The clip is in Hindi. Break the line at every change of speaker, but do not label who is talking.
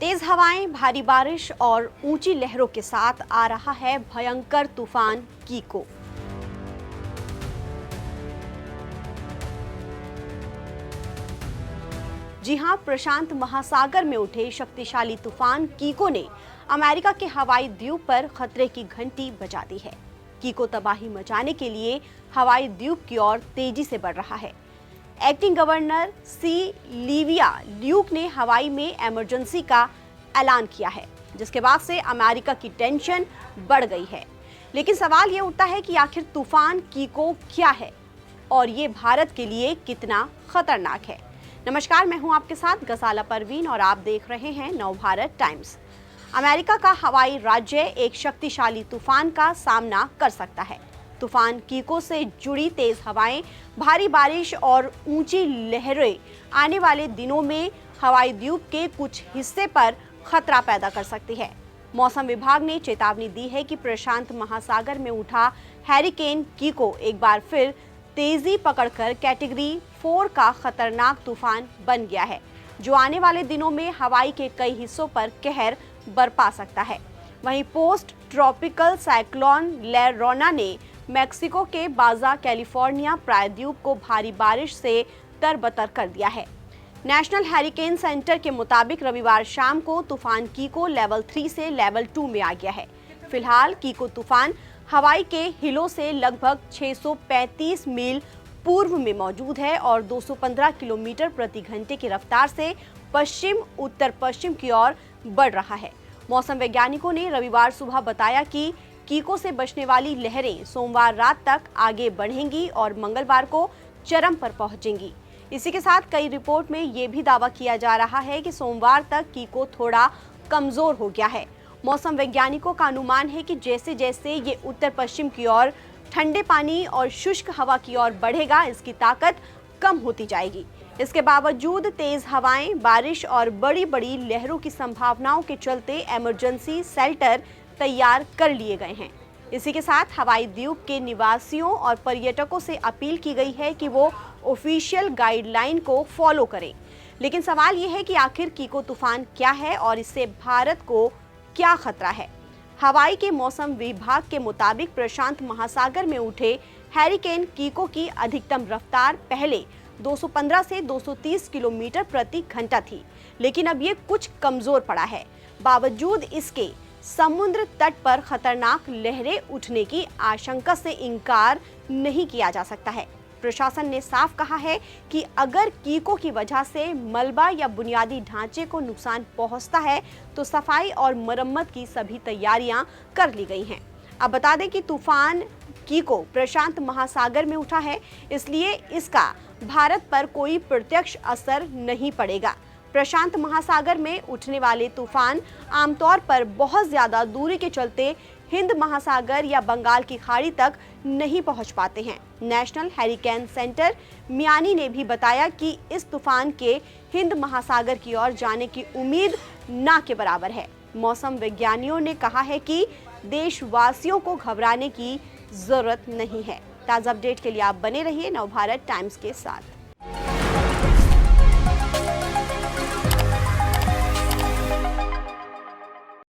तेज हवाएं, भारी बारिश और ऊंची लहरों के साथ आ रहा है भयंकर तूफान कीको। जी हां, प्रशांत महासागर में उठे शक्तिशाली तूफान कीको ने अमेरिका के हवाई द्वीप पर खतरे की घंटी बजा दी है। कीको तबाही मचाने के लिए हवाई द्वीप की ओर तेजी से बढ़ रहा है। Acting governor Sylvia Luke ने हवाई में इमरजेंसी का ऐलान किया है, जिसके बाद से अमेरिका की टेंशन बढ़ गई है। लेकिन सवाल ये उठता है कि आखिर तूफान कीको क्या है और ये भारत के लिए कितना खतरनाक है। नमस्कार, मैं हूं आपके साथ गजाला परवीन और आप देख रहे हैं नवभारत टाइम्स। अमेरिका का हवाई राज्य एक शक्तिशाली तूफान का सामना कर सकता है। तूफान कीको से जुड़ी तेज हवाएं, भारी बारिश और ऊंची लहरें आने वाले दिनों में हवाई द्वीप के कुछ हिस्से पर खतरा पैदा कर सकती है। मौसम विभाग ने चेतावनी दी है कि प्रशांत महासागर में उठा हैरिकेन कीको एक बार फिर तेजी पकड़कर कैटेगरी 4 का खतरनाक तूफान बन गया है, जो आने वाले दिनों में हवाई के कई हिस्सों पर कहर बरपा सकता है। वहीं पोस्ट ट्रॉपिकल साइक्लोन लेरोना ने मेक्सिको के बाजा कैलिफोर्निया प्रायद्वीप को भारी बारिश से तरबतर कर दिया है। नेशनल हैरिकेन सेंटर के मुताबिक रविवार शाम को तूफान कीको लेवल 3 से लेवल 2 में आ गया है। फिलहाल कीको तूफान हवाई के हिलों से लगभग 635 मील पूर्व में मौजूद है और 215 किलोमीटर प्रति घंटे की रफ्तार से पश्चिम उत्तर पश्चिम की ओर बढ़ रहा है। मौसम वैज्ञानिकों ने रविवार सुबह बताया कि कीको से बचने वाली लहरें सोमवार रात तक आगे बढ़ेंगी और मंगलवार को चरम पर पहुंचेंगी। इसी के साथ कई रिपोर्ट में ये भी दावा किया जा रहा है कि सोमवार तक कीको थोड़ा कमजोर हो गया है। मौसम वैज्ञानिकों का अनुमान है कि जैसे जैसे ये उत्तर पश्चिम की ओर ठंडे पानी और शुष्क हवा की ओर बढ़ेगा, इसकी ताकत कम होती जाएगी। इसके बावजूद तेज हवाएं, बारिश और बड़ी बड़ी लहरों की संभावनाओं के चलते इमरजेंसी शेल्टर तैयार कर लिए गए हैं। इसी के साथ हवाई द्वीप के निवासियों और पर्यटकों से अपील की गई है कि वो ऑफिशियल गाइडलाइन को फॉलो करें। लेकिन सवाल ये है कि आखिर कीको तूफान क्या है और इससे भारत को क्या खतरा है। हवाई के मौसम विभाग के मुताबिक प्रशांत महासागर में उठे हैरिकेन कीको की अधिकतम रफ्तार पहले 215 से 230 किलोमीटर प्रति घंटा थी, लेकिन अब ये कुछ कमजोर पड़ा है। बावजूद इसके समुद्र तट पर खतरनाक लहरें उठने की आशंका से इनकार नहीं किया जा सकता है। प्रशासन ने साफ कहा है कि अगर कीको की वजह से मलबा या बुनियादी ढांचे को नुकसान पहुंचता है तो सफाई और मरम्मत की सभी तैयारियां कर ली गई हैं। अब बता दें कि तूफान कीको प्रशांत महासागर में उठा है, इसलिए इसका भारत पर कोई प्रत्यक्ष असर नहीं पड़ेगा। प्रशांत महासागर में उठने वाले तूफान आमतौर पर बहुत ज्यादा दूरी के चलते हिंद महासागर या बंगाल की खाड़ी तक नहीं पहुंच पाते हैं। नेशनल हैरिकेन सेंटर मियानी ने भी बताया कि इस तूफान के हिंद महासागर की ओर जाने की उम्मीद ना के बराबर है। मौसम विज्ञानियों ने कहा है कि देशवासियों को घबराने की जरूरत नहीं है। ताज़ा अपडेट के लिए आप बने रहिए नवभारत टाइम्स के साथ।